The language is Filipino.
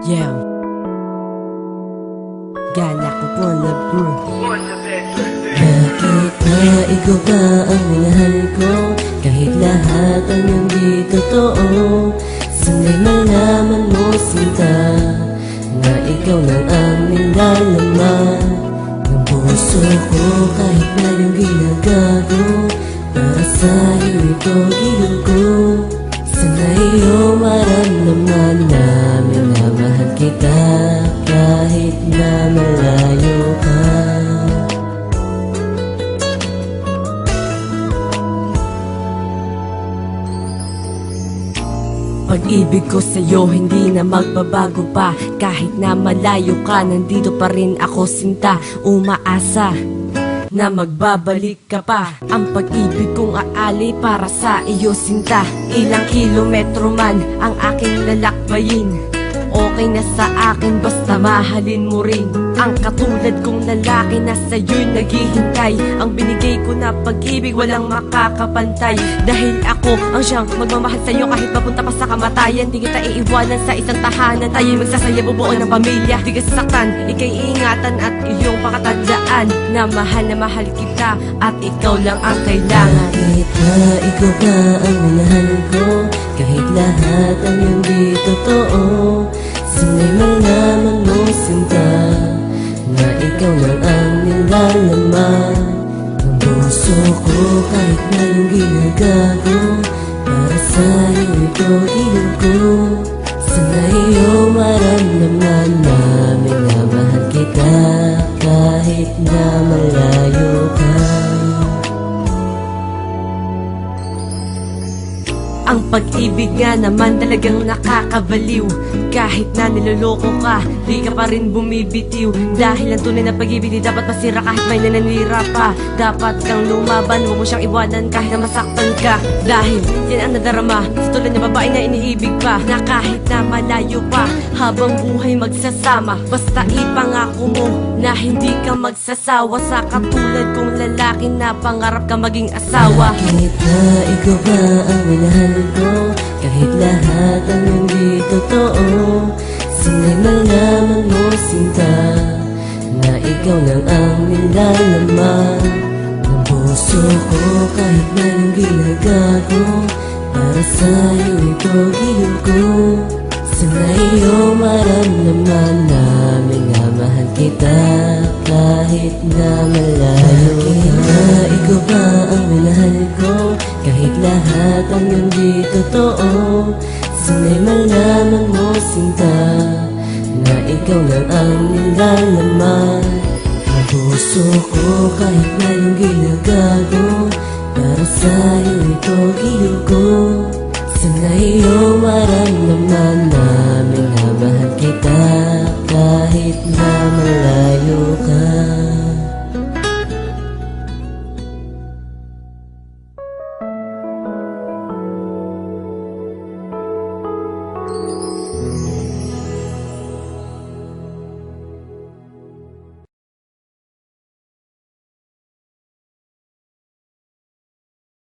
Yeah, gana ko po na bro. Bakit na ikaw ba ang minahal ko? Kahit lahat ang hindi totoo, sana'y malaman mo sinta na ikaw lang ang nilalaman ng puso ko. Kahit na yung ginagago, para sa'yo ito gilong ko. Sana'y iyong maramdaman na minamahal kita kahit na malayo ka. Pag-ibig ko sa'yo hindi na magbabago pa. Kahit na malayo ka, nandito pa rin ako sinta. Umaasa na magbabalik ka pa. Ang pag-ibig kong aali para sa iyo sinta. Ilang kilometro man ang aking lalakbayin, okay na sa akin basta mahalin mo rin. Ang katulad kong lalaki na sa'yo'y naghihintay. Ang binigay ko na pag-ibig walang makakapantay. Dahil ako ang siyang magmamahal sa'yo kahit mapunta pa sa kamatayan. Di kita iiwanan sa isang tahanan, tayo'y magsasaya bubuo ng pamilya. Di ka sasaktan, ika'y iingatan at iyong pakatandaan na mahal kita at ikaw lang ang kailangan. Kahit na ikaw ba ang minahal ko, kahit lahat ang hindi totoo, sana'y malaman mo sinta na ikaw lang ang nilalaman ng puso ko. Kahit na yung ginagago, para sa'yo ito ilong ko. Sana'y iyong maramdaman na minamahal kita kahit na malayo ka. Ang pag-ibig nga naman talagang nakakabaliw. Kahit na niloloko ka, di ka pa rin bumibitiw. Dahil ang tunay na pag-ibig di dapat masira kahit may nananira pa. Dapat kang lumaban, huwag mo siyang iwanan kahit na masaktan ka. Dahil yan ang nadarama sa tulad na babae na iniibig pa, na kahit na malayo pa, habang buhay magsasama. Basta ipangako mo na hindi ka magsasawa sa katulad kong lalaki na pangarap ka maging asawa. Kahit na ikaw ba ang minahal ko, kahit lahat ang hindi totoo, sana'y malaman mo sinta na ikaw lang ang nilalaman ng puso ko. Kahit na yung ginagago, para sa'yo ito gilong ko. Sana'y iyong maramdaman na minamahal kita kahit na malayo. Kahit na ikaw ba ang minahal ko, kahit lahat ang hindi totoo, sana'y malaman mo sinta na ikaw lang ang nilalaman ng puso ko. Kahit na yung ginagago,